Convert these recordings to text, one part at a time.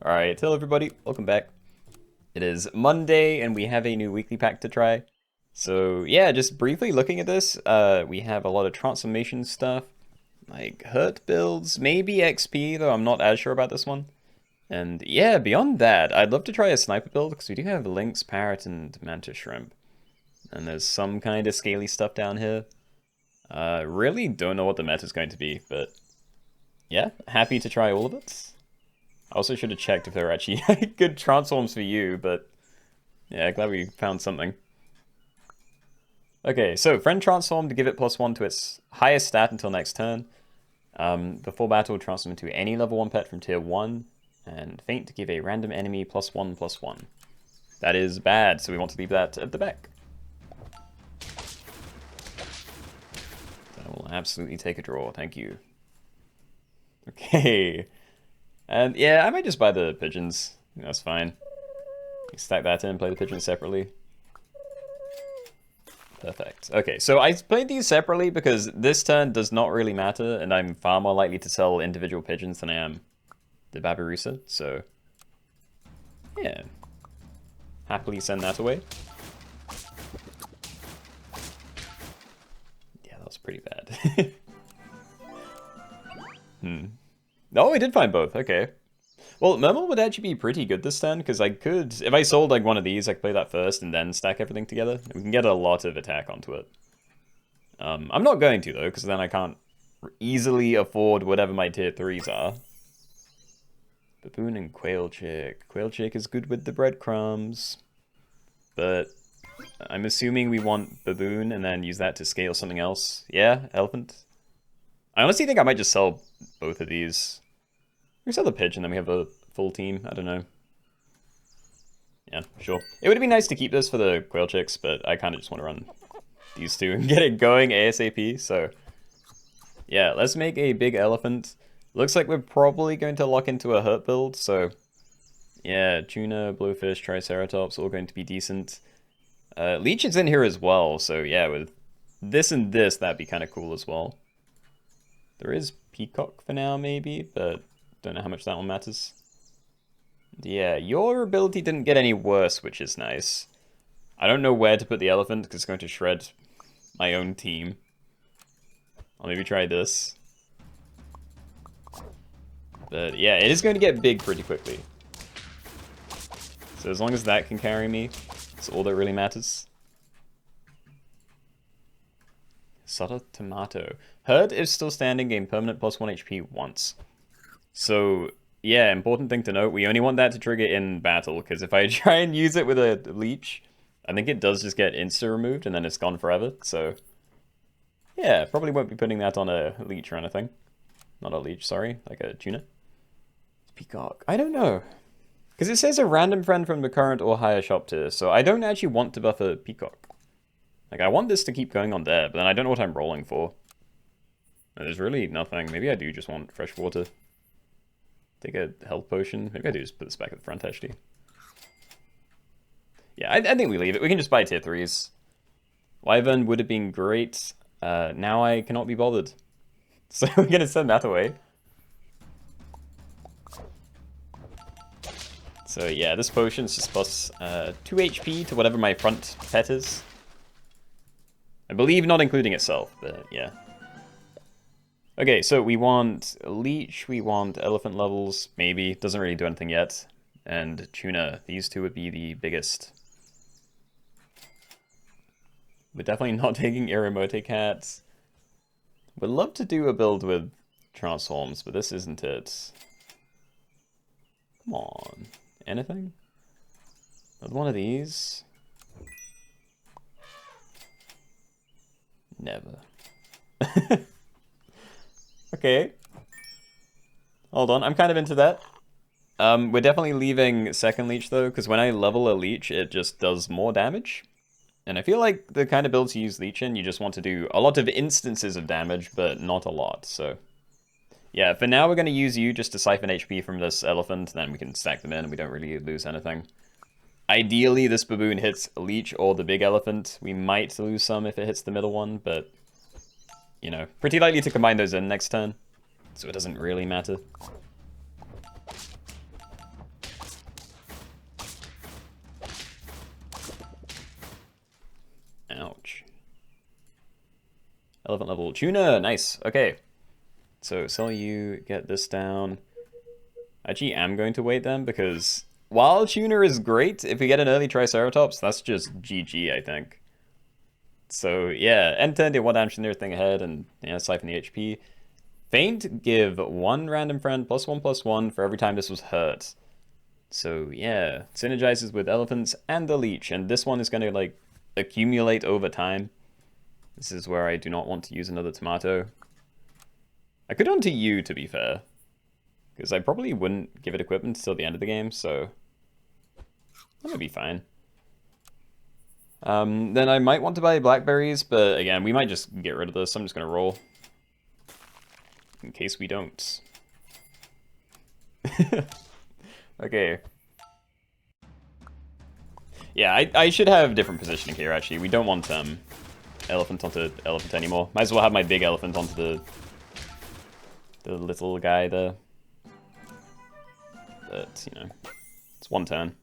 Alright, hello everybody, welcome back. It is Monday and we have a new weekly pack to try. So yeah, just briefly looking at this, we have a lot of transformation stuff, like hurt builds, maybe XP, though I'm not as sure about this one. And yeah, beyond that, I'd love to try a sniper build, because we do have lynx, parrot, and mantis shrimp. And there's some kind of scaly stuff down here. Really don't know what the meta is going to be, but yeah, happy to try all of it. I also should have checked if there were actually good transforms for you, but yeah, glad we found something. Okay, so friend transform to give it +1 to its highest stat until next turn. Before battle, transform into any level 1 pet from tier 1, and feint to give a random enemy +1/+1. That is bad, so we want to leave that at the back. That will absolutely take a draw, thank you. Okay. And yeah, I might just buy the pigeons. That's fine. Stack that in, play the pigeons separately. Perfect. Okay, so I played these separately because this turn does not really matter, and I'm far more likely to sell individual pigeons than I am the Babirusa, so yeah. Happily send that away. Yeah, that was pretty bad. Oh, I did find both, okay. Well, Mermal would actually be pretty good this turn, because I could, if I sold like one of these, I could play that first and then stack everything together. We can get a lot of attack onto it. I'm not going to, though, because then I can't easily afford whatever my tier 3s are. Baboon and Quail Chick. Quail Chick is good with the breadcrumbs. But I'm assuming we want Baboon and then use that to scale something else. Yeah, Elephant. I honestly think I might just sell both of these. We sell the pigeon, then we have a full team. I don't know. Yeah, sure. It would be nice to keep this for the Quail Chicks, but I kind of just want to run these two and get it going ASAP. So yeah, let's make a big elephant. Looks like we're probably going to lock into a hurt build. So yeah, tuna, blowfish, Triceratops, all going to be decent. Leech is in here as well. So yeah, with this and this, that'd be kind of cool as well. There is Peacock for now, maybe, but don't know how much that one matters. Yeah, your ability didn't get any worse, which is nice. I don't know where to put the elephant, because it's going to shred my own team. I'll maybe try this. But yeah, it is going to get big pretty quickly. So as long as that can carry me, that's all that really matters. Soda Tomato. Herd is still standing, gain permanent +1 HP once. So, yeah, important thing to note, we only want that to trigger in battle, because if I try and use it with a Leech, I think it does just get insta-removed, and then it's gone forever, so yeah, probably won't be putting that on a Leech or anything. Not a Leech, sorry, like a tuna. Peacock, I don't know. Because it says a random friend from the current or higher shop tier, so I don't actually want to buff a Peacock. Like, I want this to keep going on there, but then I don't know what I'm rolling for. There's really nothing. Maybe I do just want fresh water. Take a health potion. Maybe I do just put this back at the front, actually. Yeah, I think we leave it. We can just buy tier 3s. Wyvern would have been great. Now I cannot be bothered. So we're going to send that away. So yeah, this potion is just plus 2 HP to whatever my front pet is. I believe not including itself, but yeah. Okay, so we want Leech, we want elephant levels, maybe. Doesn't really do anything yet. And tuna, these two would be the biggest. We're definitely not taking Iramote cats. Would love to do a build with transforms, but this isn't it. Come on. Anything? Another one of these? Never. Okay. Hold on, I'm kind of into that. We're definitely leaving second Leech though, because when I level a Leech, it just does more damage. And I feel like the kind of builds you use Leech in, you just want to do a lot of instances of damage, but not a lot, so. Yeah, for now we're going to use you just to siphon HP from this elephant, then we can stack them in and we don't really lose anything. Ideally, this baboon hits Leech or the big elephant. We might lose some if it hits the middle one, but, you know, pretty likely to combine those in next turn, so it doesn't really matter. Elephant level. Tuna, nice. Okay. So sell you, get this down. I actually am going to wait them because while Tuna is great, if we get an early Triceratops, that's just GG, I think. So yeah, end turn, do 1 damage to the nearest thing ahead and siphon the HP. Feint, give 1 random friend +1/+1 for every time this was hurt. So yeah, synergizes with elephants and the leech, and this one is going to like accumulate over time. This is where I do not want to use another tomato. I could onto you, to be fair, because I probably wouldn't give it equipment until the end of the game, so that would be fine. Then I might want to buy blackberries, but again, we might just get rid of this. I'm just going to roll. In case we don't. Okay. Yeah, I should have different positioning here, actually. We don't want elephant onto elephant anymore. Might as well have my big elephant onto the little guy there. But, it's 1 turn.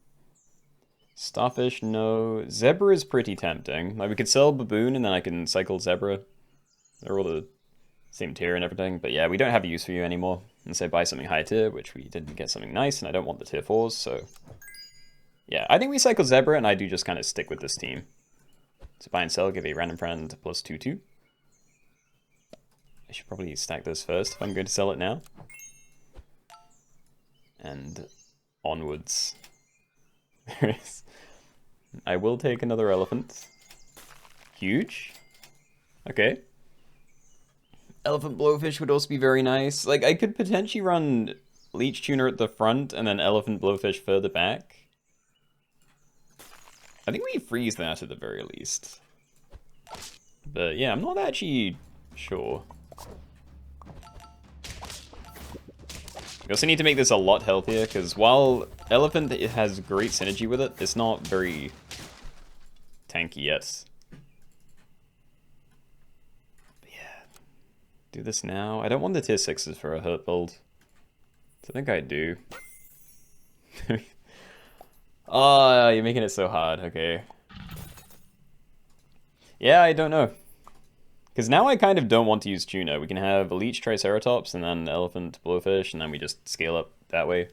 Starfish, no. Zebra is pretty tempting. Like, we could sell Baboon, and then I can cycle Zebra. They're all the same tier and everything. But yeah, we don't have a use for you anymore. And say buy something high tier, which we didn't get something nice, and I don't want the tier 4s, so... Yeah, I think we cycle Zebra, and I do just kind of stick with this team. So buy and sell, give a random friend +2/2. I should probably stack this first if I'm going to sell it now. And onwards. I will take another elephant. Huge. Okay. Elephant blowfish would also be very nice. Like, I could potentially run Leech Tuner at the front and then elephant blowfish further back. I think we freeze that at the very least. But yeah, I'm not actually sure. We also need to make this a lot healthier, because while elephant has great synergy with it, it's not very tanky yet. But yeah, do this now. I don't want the tier 6s for a hurt build. I think I do. Oh, you're making it so hard. Okay. Yeah, I don't know. Because now I kind of don't want to use Tuna. We can have a Leech Triceratops and then Elephant Blowfish, and then we just scale up that way.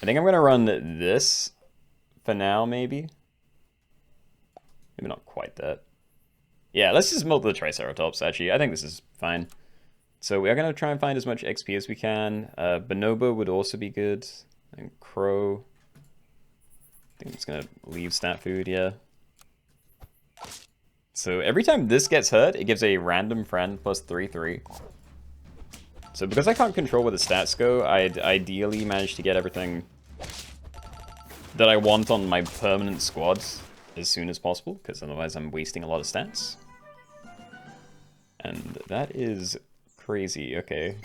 I think I'm going to run this for now, maybe. Maybe not quite that. Yeah, let's just melt the Triceratops, actually. I think this is fine. So we are going to try and find as much XP as we can. Bonobo would also be good. And Crow. I think I'm just going to leave stat food, yeah. So every time this gets hurt, it gives a random friend +3/3. So because I can't control where the stats go, I'd ideally manage to get everything that I want on my permanent squads as soon as possible, because otherwise I'm wasting a lot of stats. And that is crazy, okay.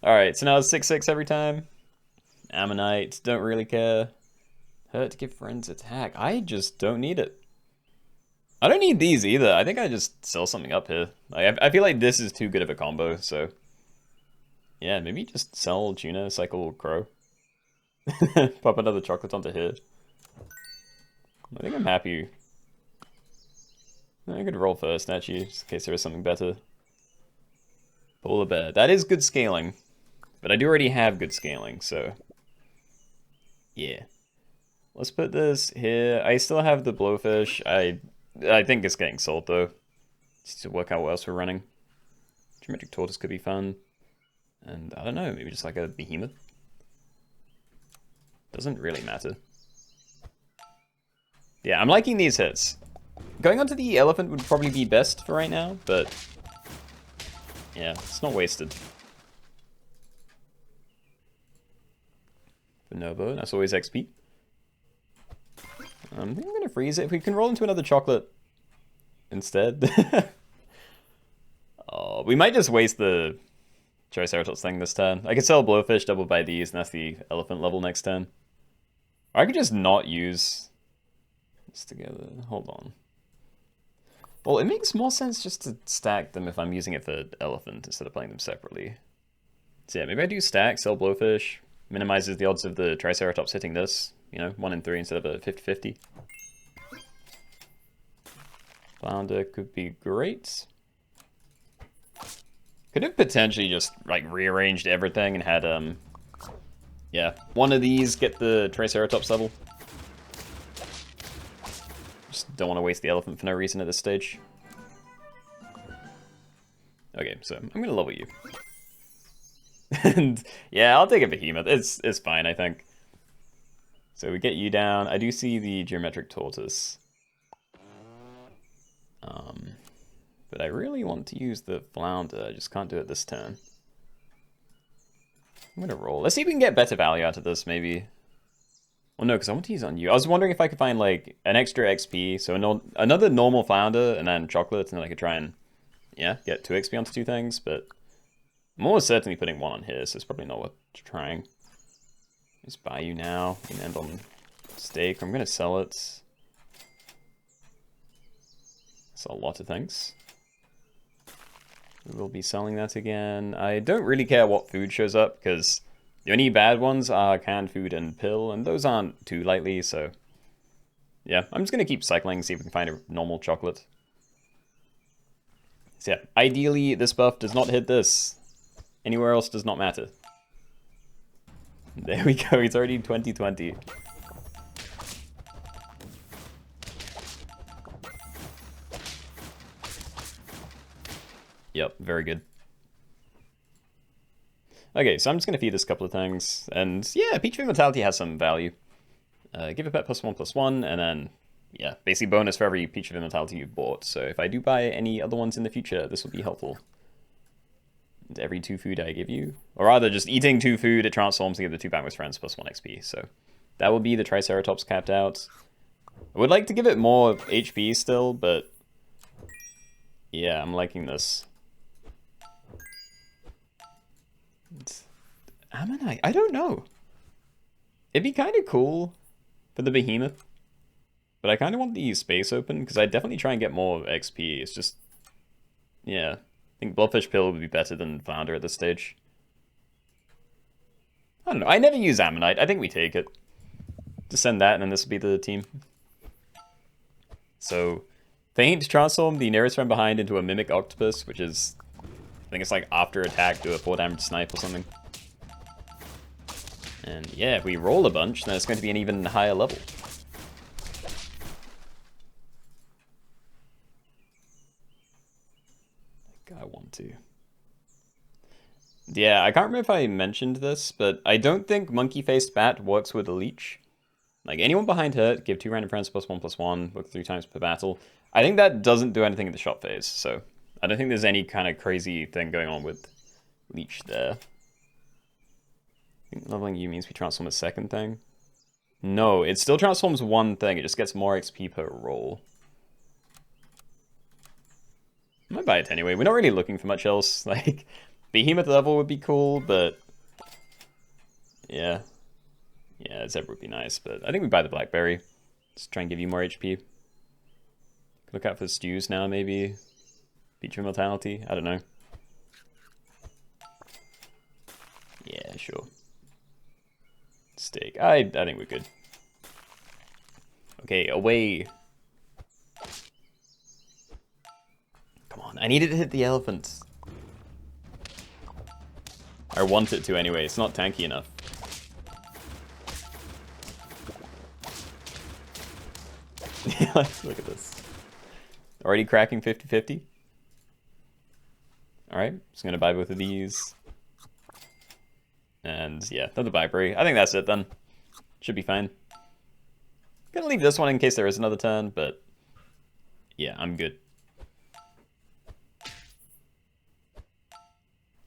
Alright, so now it's 6/6 every time. Ammonite, don't really care. Hurt to give friends attack. I just don't need it. I don't need these either. I think I just sell something up here. I feel like this is too good of a combo, so... Yeah, maybe just sell Tuna, cycle Crow. Pop another chocolate onto here. I think I'm happy. I could roll first, actually, just in case there is something better. Polar bear. That is good scaling. But I do already have good scaling, so... Yeah. Let's put this here. I still have the blowfish. I think it's getting sold, though. Just to work out what else we're running. Geometric tortoise could be fun. And I don't know, maybe just like a behemoth. Doesn't really matter. Yeah, I'm liking these hits. Going on to the elephant would probably be best for right now, but... Yeah, it's not wasted. Bonobo, that's always XP. I think I'm going to freeze it. If we can roll into another chocolate instead. Oh, we might just waste the Triceratops thing this turn. I could sell Blowfish, double buy these, and that's the elephant level next turn. Or I could just not use this together. Hold on. Well, it makes more sense just to stack them if I'm using it for elephant instead of playing them separately. So yeah, maybe I do stack, sell Blowfish. Minimizes the odds of the Triceratops hitting this. 1 in 3 instead of a 50-50. Flounder could be great. Could have potentially just, like, rearranged everything and had, yeah, one of these get the Triceratops level. Just don't want to waste the elephant for no reason at this stage. Okay, so I'm gonna level you. And yeah, I'll take a behemoth. It's fine, I think. So we get you down. I do see the geometric tortoise. But I really want to use the flounder. I just can't do it this turn. I'm gonna roll. Let's see if we can get better value out of this, maybe. Well, no, because I want to use it on you. I was wondering if I could find, like, an extra XP. So another normal flounder and then chocolate, and then I could try and, yeah, get 2 XP onto 2 things. But I'm almost certainly putting 1 on here, so it's probably not worth trying. Just buy you now and end on stake. I'm going to sell it. That's a lot of things. We will be selling that again. I don't really care what food shows up, because the only bad ones are canned food and pill, and those aren't too lightly, so yeah, I'm just going to keep cycling, see if we can find a normal chocolate. So yeah, ideally this buff does not hit this. Anywhere else does not matter. There we go, it's already 2020. Yep, very good. Okay, so I'm just going to feed this couple of things, and yeah, Peach of Immortality has some value. Give a pet +1/+1, and then, yeah, basically bonus for every Peach of Immortality you've bought. So if I do buy any other ones in the future, this will be helpful. And every 2 food I give you, or rather just eating 2 food, it transforms to give the 2 back with friends +1 XP. So that will be the Triceratops capped out. I would like to give it more HP still, but yeah, I'm liking this. Ammonite, I don't know. It'd be kind of cool for the behemoth, but I kind of want the space open because I'd definitely try and get more XP. It's just, yeah, I think Bloodfish Pill would be better than Flounder at this stage. I don't know, I never use Ammonite. I think we take it. Just send that and then this will be the team. So, Faint transform the nearest friend behind into a Mimic Octopus, which is, I think it's like after attack, do a 4 damage snipe or something. And yeah, if we roll a bunch, then it's going to be an even higher level. I think I want to. Yeah, I can't remember if I mentioned this, but I don't think Monkey-Faced Bat works with a Leech. Like, anyone behind her, give 2 random friends +1/+1, work 3 times per battle. I think that doesn't do anything in the shot phase, so I don't think there's any kind of crazy thing going on with Leech there. I think leveling you means we transform a second thing. No, it still transforms 1 thing, it just gets more XP per roll. I might buy it anyway, we're not really looking for much else. Like, Behemoth level would be cool, but yeah. Yeah, Zebra would be nice, but I think we buy the Blackberry. Just try and give you more HP. Look out for the stews now, maybe. Peach of Immortality, I don't know. Yeah, sure. Steak, I think we're good. Okay, away. Come on, I needed to hit the elephant. I want it to anyway, it's not tanky enough. Look at this. Already cracking 50-50. Alright, just gonna buy both of these. And yeah, another Vibrary. I think that's it then. Should be fine. Gonna leave this one in case there is another turn, but yeah, I'm good.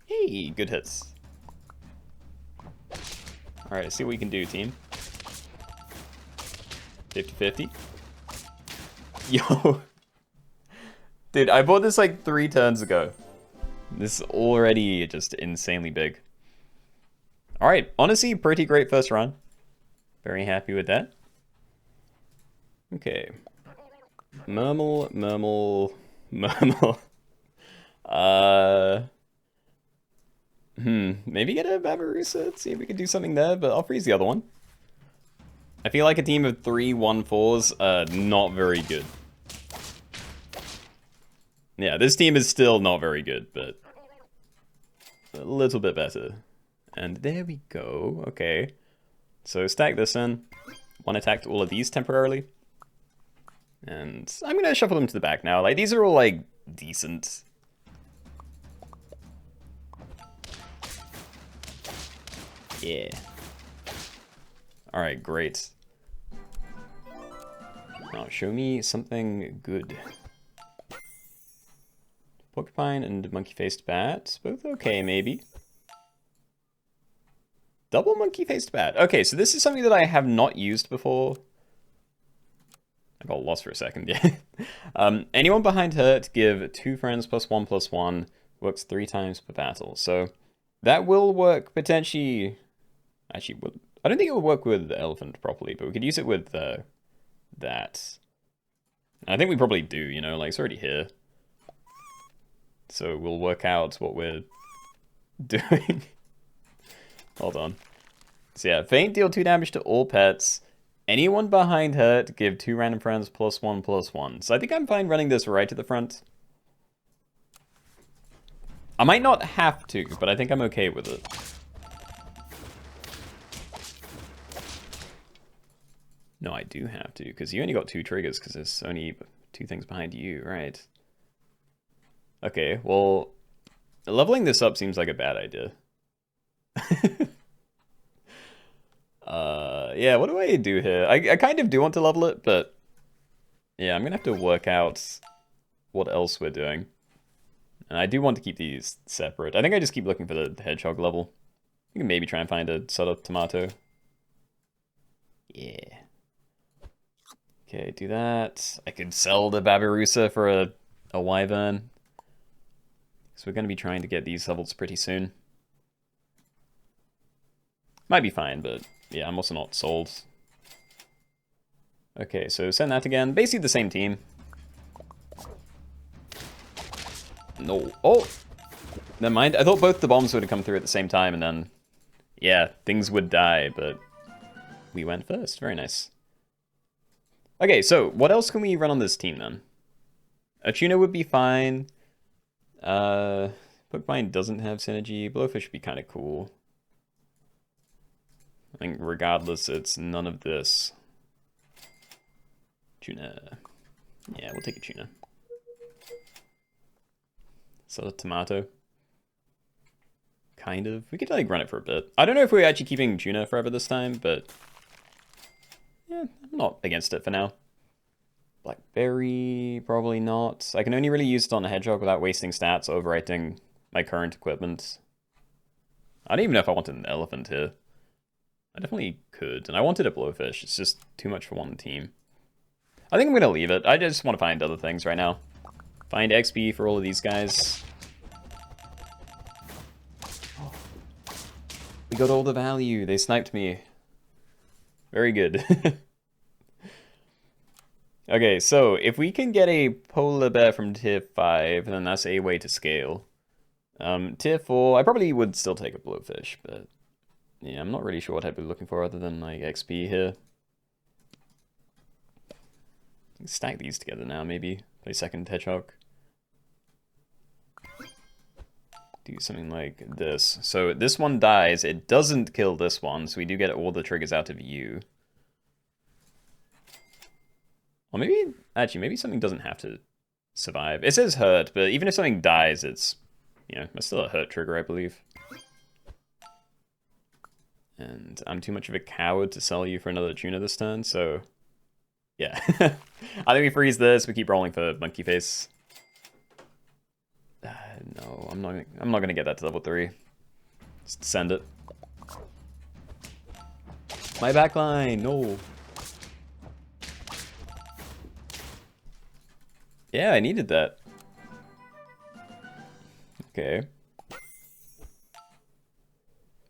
Hey, good hits. Alright, let's see what we can do, team. 50-50. Yo. Dude, I bought this like 3 turns ago. This is already just insanely big. Alright, honestly, pretty great first run. Very happy with that. Okay. Murmel. Maybe get a Babarusa, see if we can do something there, but I'll freeze the other one. I feel like a team of 3 1/4s, not very good. Yeah, this team is still not very good, but a little bit better. And there we go. Okay. So stack this in. One attack to all of these temporarily. And I'm going to shuffle them to the back now. Like, these are all, like, decent. Yeah. Alright, great. Now, show me something good. Porcupine and monkey-faced bat. Both okay, maybe. Double monkey-faced bat. Okay, so this is something that I have not used before. I got lost for a second, yeah. Anyone behind hurt, give 2 friends +1/+1. Works 3 times per battle. So that will work potentially. Actually, I don't think it will work with the elephant properly, but we could use it with that. And I think we probably do, you know, like it's already here. So we'll work out what we're doing. Hold on. So yeah, faint, deal 2 damage to all pets. Anyone behind hurt, give 2 random friends +1/+1. So I think I'm fine running this right to the front. I might not have to, but I think I'm okay with it. No, I do have to, because you only got 2 triggers, because there's only 2 things behind you, right? Okay, well, leveling this up seems like a bad idea. Yeah, what do I do here? I kind of do want to level it, but yeah, I'm gonna have to work out what else we're doing. And I do want to keep these separate. I think I just keep looking for the hedgehog level. You can maybe try and find a sort of tomato. Yeah. Okay, do that. I could sell the Babirusa for a wyvern. So we're going to be trying to get these levels pretty soon. Might be fine, but yeah, I'm also not sold. Okay, so send that again. Basically the same team. No. Oh! Never mind. I thought both the bombs would have come through at the same time, and then, yeah, things would die, but we went first. Very nice. Okay, so what else can we run on this team, then? A tuna would be fine. Porcupine doesn't have synergy. Blowfish would be kind of cool. I think regardless, it's none of this. Tuna. Yeah, we'll take a tuna. So a tomato. Kind of. We could like run it for a bit. I don't know if we're actually keeping tuna forever this time, but yeah, I'm not against it for now. Blackberry, probably not. I can only really use it on a hedgehog without wasting stats overwriting my current equipment. I don't even know if I wanted an elephant here. I definitely could, and I wanted a blowfish. It's just too much for one team. I think I'm going to leave it. I just want to find other things right now. Find XP for all of these guys. We got all the value. They sniped me. Very good. Okay, so if we can get a polar bear from tier 5, then that's a way to scale. Tier 4, I probably would still take a blowfish, but yeah, I'm not really sure what I'd be looking for other than like XP here. Stack these together now, maybe. Play second hedgehog. Do something like this. So this one dies, it doesn't kill this one, so we do get all the triggers out of you. Or maybe, actually, maybe something doesn't have to survive. It says hurt, but even if something dies, it's, you know, it's still a hurt trigger, I believe. And I'm too much of a coward to sell you for another tuna this turn, so yeah. I think we freeze this, we keep rolling for monkey face. No, I'm not gonna get that to level 3. Just send it. My backline, no. Yeah, I needed that. Okay.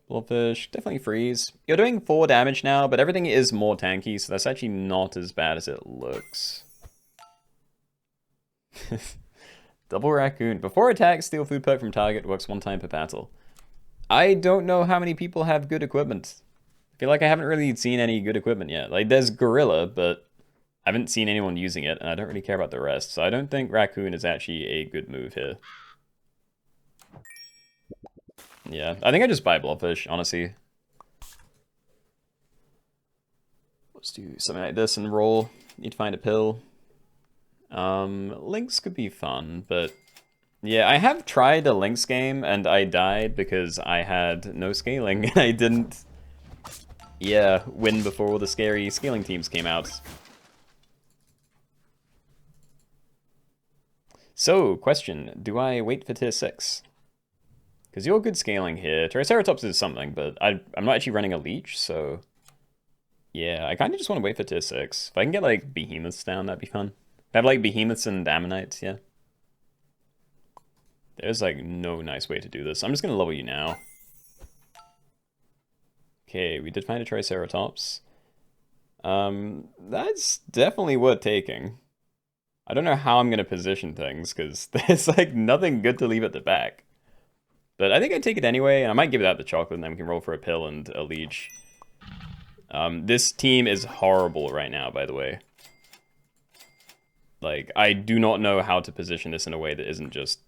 Blowfish, definitely freeze. You're doing 4 damage now, but everything is more tanky, so that's actually not as bad as it looks. Double raccoon. Before attack, steal food perk from target, works 1 time per battle. I don't know how many people have good equipment. I feel like I haven't really seen any good equipment yet. Like, there's gorilla, but I haven't seen anyone using it, and I don't really care about the rest, so I don't think Raccoon is actually a good move here. Yeah, I think I just buy Blobfish, honestly. Let's do something like this and roll. Need to find a pill. Lynx could be fun, but yeah, I have tried a Lynx game and I died because I had no scaling. I didn't, yeah, win before all the scary scaling teams came out. So, question, do I wait for tier 6? Because you're good scaling here. Triceratops is something, but I'm not actually running a Leech, so... Yeah, I kind of just want to wait for tier 6. If I can get, like, Behemoths down, that'd be fun. If I have, like, Behemoths and Ammonites, yeah. There's, like, no nice way to do this. I'm just going to level you now. Okay, we did find a Triceratops. That's definitely worth taking. I don't know how I'm going to position things, because there's, like, nothing good to leave at the back. But I think I'd take it anyway, and I might give it out the chocolate, and then we can roll for a pill and a Leech. This team is horrible right now, by the way. Like, I do not know how to position this in a way that isn't just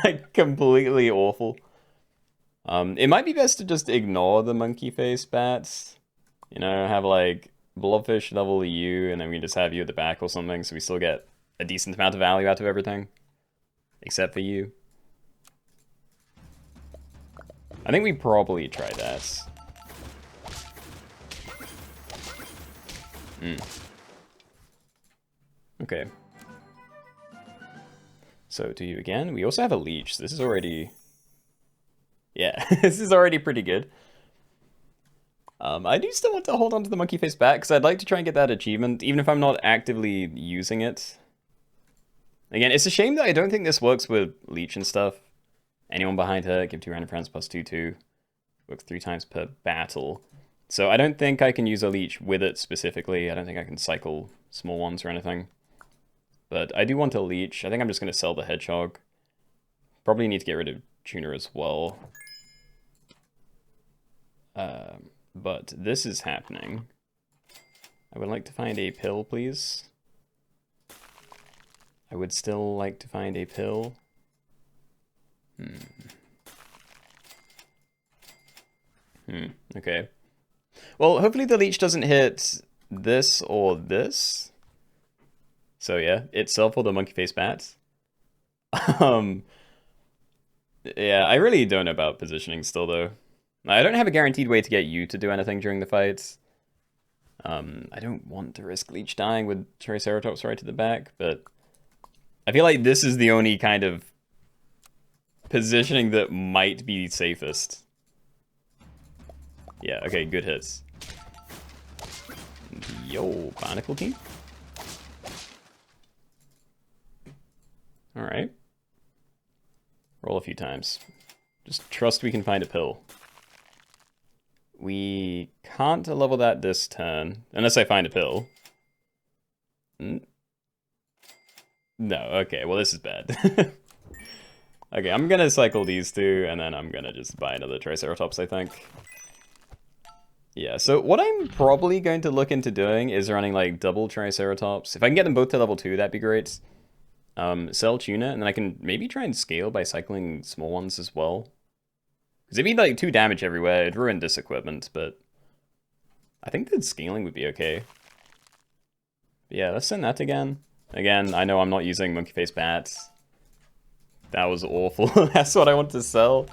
like completely awful. It might be best to just ignore the monkey face bats. You know, have like Blobfish level you, and then we just have you at the back or something, so we still get a decent amount of value out of everything. Except for you. I think we probably try that. Okay. So, do you again? We also have a Leech. This is already... Yeah, this is already pretty good. I do still want to hold on to the monkey face bat, because I'd like to try and get that achievement, even if I'm not actively using it. Again, it's a shame that I don't think this works with Leech and stuff. Anyone behind her, give 2 random friends plus 2/2. Works 3 times per battle. So I don't think I can use a Leech with it specifically. I don't think I can cycle small ones or anything. But I do want a Leech. I think I'm just going to sell the Hedgehog. Probably need to get rid of Tuner as well. But this is happening. I would like to find a pill, please. I would still like to find a pill. Okay. Well, hopefully the Leech doesn't hit this or this. So yeah, itself or the monkey face bats. Yeah, I really don't know about positioning still, though. I don't have a guaranteed way to get you to do anything during the fights. I don't want to risk Leech dying with Triceratops right to the back, but I feel like this is the only kind of positioning that might be safest. Yeah, okay, good hits. Yo, Barnacle team? Alright. Roll a few times. Just trust we can find a pill. We can't level that this turn, unless I find a pill. No, okay, well this is bad. Okay, I'm gonna cycle these two, and then I'm gonna just buy another Triceratops, I think. Yeah, so what I'm probably going to look into doing is running like double Triceratops. If I can get them both to level 2, that'd be great. Sell Tuna, and then I can maybe try and scale by cycling small ones as well. Because it'd be like 2 damage everywhere, it'd ruin this equipment, but I think that scaling would be okay. But yeah, let's send that again. Again, I know I'm not using monkey face bats. That was awful. That's what I want to sell.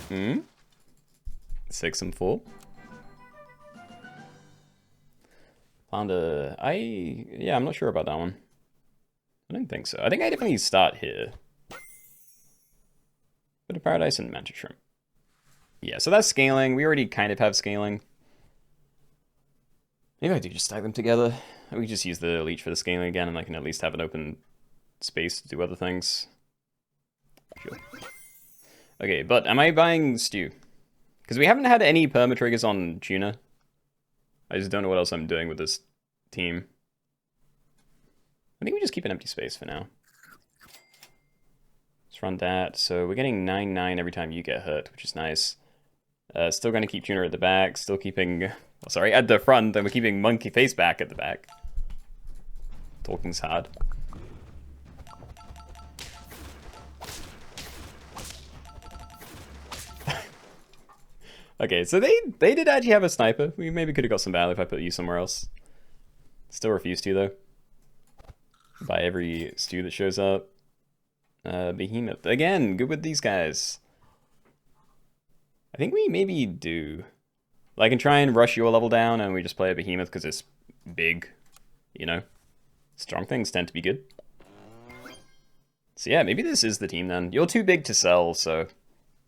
Hmm? 6 and 4. Found a... Yeah, I'm not sure about that one. I don't think so. I think I definitely start here. Bit of Paradise and Mantis Shrimp. Yeah, so that's scaling. We already kind of have scaling. Maybe I do just stack them together. We just use the Leech for the scaling again, and I can at least have an open space to do other things. Sure. Okay, but am I buying Stew? Because we haven't had any perma triggers on Tuna. I just don't know what else I'm doing with this team. I think we just keep an empty space for now. Let's Let's run that. So we're getting 9/9 every time you get hurt, which is nice. Still going to keep Tuner at the back. Still keeping... Oh, sorry, at the front. And we're keeping Monkey Face back at the back. Talking's hard. Okay, so they did actually have a sniper. We maybe could have got some value if I put you somewhere else. Still refuse to, though. Buy every stew that shows up. Behemoth. Again, good with these guys. I think we maybe do. I can try and rush your level down and we just play a Behemoth because it's big. You know? Strong things tend to be good. So yeah, maybe this is the team then. You're too big to sell, so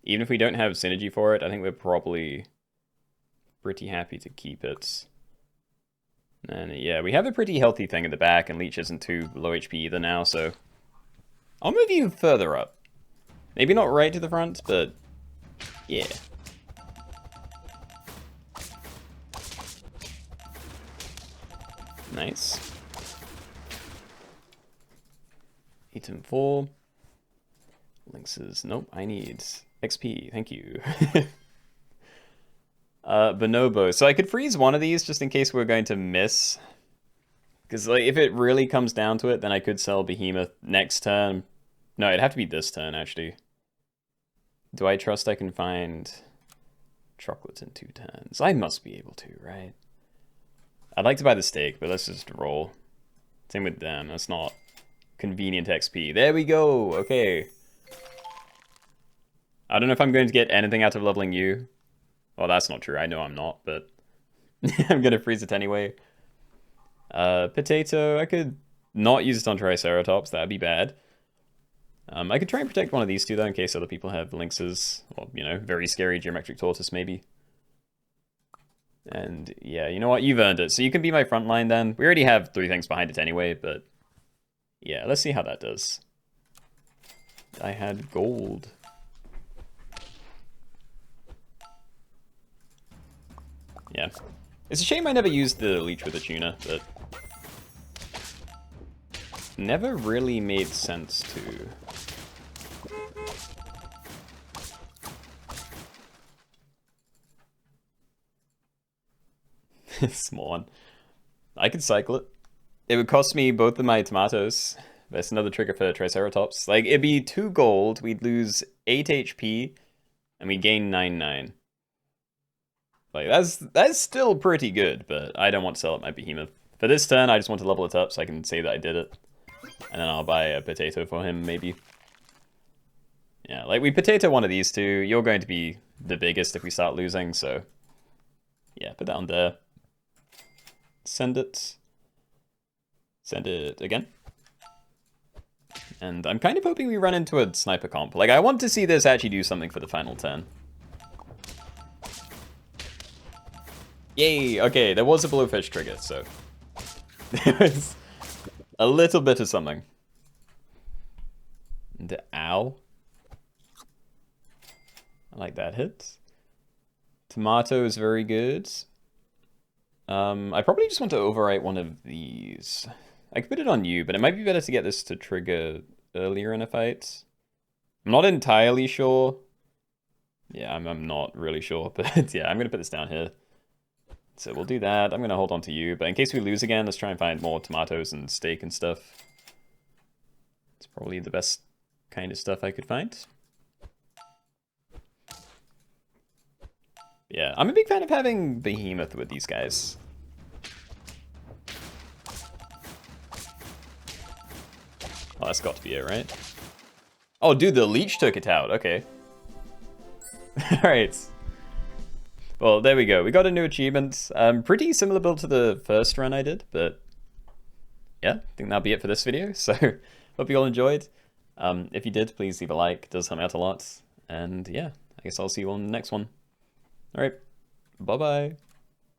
even if we don't have synergy for it, I think we're probably pretty happy to keep it. And yeah, we have a pretty healthy thing at the back, and Leech isn't too low HP either now, so I'll move you further up. Maybe not right to the front, but yeah. Nice. 8 and 4. Lynxes. Nope, I need XP. Thank you. Bonobo. So I could freeze one of these just in case we're going to miss. Because like, if it really comes down to it, then I could sell Behemoth next turn. No, it'd have to be this turn, actually. Do I trust I can find chocolates in 2 turns? I must be able to, right? I'd like to buy the steak, but let's just roll. Same with them. That's not convenient XP. There we go. Okay. I don't know if I'm going to get anything out of leveling you. Well, that's not true. I know I'm not, but I'm going to freeze it anyway. Potato. I could not use it on Triceratops. That'd be bad. I could try and protect one of these two, though, in case other people have lynxes. Or, you know, very scary geometric tortoise, maybe. And, yeah, you know what? You've earned it. So you can be my front line, then. We already have 3 things behind it anyway, but... yeah, let's see how that does. I had gold. Yeah. It's a shame I never used the Leech with the tuna, but... never really made sense to... small one. I could cycle it. It would cost me both of my tomatoes. That's another trigger for Triceratops. Like, it'd be 2 gold, we'd lose 8 HP, and we'd gain 9/9. Like, that's still pretty good, but I don't want to sell up my Behemoth. For this turn, I just want to level it up so I can say that I did it. And then I'll buy a potato for him, maybe. Yeah, like, we potato one of these two. You're going to be the biggest if we start losing, so... yeah, put that on there. Send it. Send it again. And I'm kind of hoping we run into a sniper comp. Like, I want to see this actually do something for the final turn. Yay! Okay, there was a blowfish trigger, so... there was a little bit of something. And ow. I like that hit. Tomato is very good. I probably just want to overwrite one of these. I could put it on you, but it might be better to get this to trigger earlier in a fight. I'm not entirely sure. Yeah, I'm not really sure, but yeah, I'm going to put this down here. So we'll do that. I'm going to hold on to you, but in case we lose again, let's try and find more tomatoes and steak and stuff. It's probably the best kind of stuff I could find. Yeah, I'm a big fan of having Behemoth with these guys. Oh, that's got to be it, right? Oh, dude, the Leech took it out. Okay. Alright. Well, there we go. We got a new achievement. Pretty similar build to the first run I did, but... yeah, I think that'll be it for this video. So, hope you all enjoyed. If you did, please leave a like. It does help me out a lot. And yeah, I guess I'll see you on the next one. Alright, bye-bye.